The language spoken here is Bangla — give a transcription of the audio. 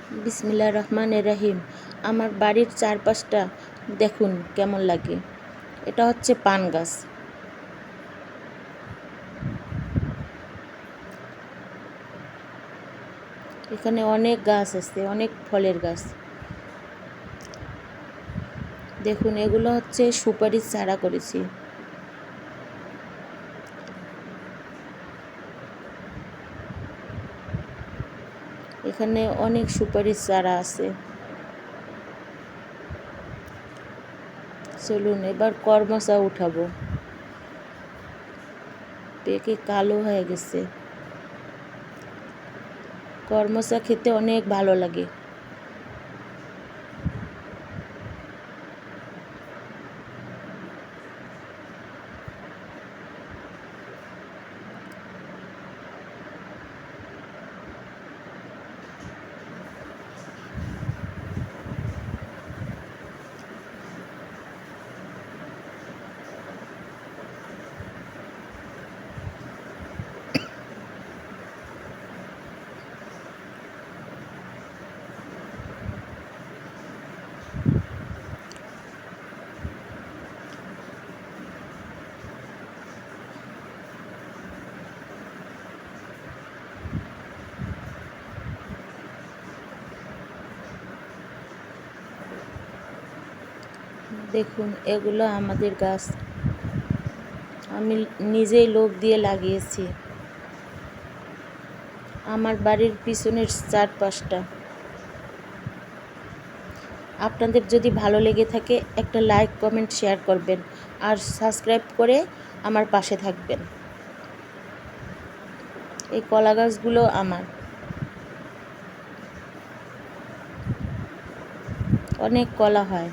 বিসমিল্লাহির রহমানির রহিম। আমার বাড়ির চারপাশটা দেখুন কেমন লাগে। এটা হচ্ছে পান গাছ। এখানে অনেক গাছ আছে, অনেক ফলের গাছ। দেখুন এগুলো হচ্ছে সুপারির চারা করেছি। এখানে অনেক সুপারির চারা আছে। চলুন এবার করমচা উঠাবো। পেকে কালো হয়ে গেছে। করমচা খেতে অনেক ভালো লাগে। দেখুন এগুলো আমাদের গাছ, আমি নিজেই লোক দিয়ে লাগিয়েছি। আমার বাড়ির পিছনের চারপাশটা। আপনাদের যদি ভালো লেগে থাকে একটা লাইক, কমেন্ট, শেয়ার করবেন আর সাবস্ক্রাইব করে আমার পাশে থাকবেন। এই কলা গাছগুলো আমার, অনেক কলা হয়।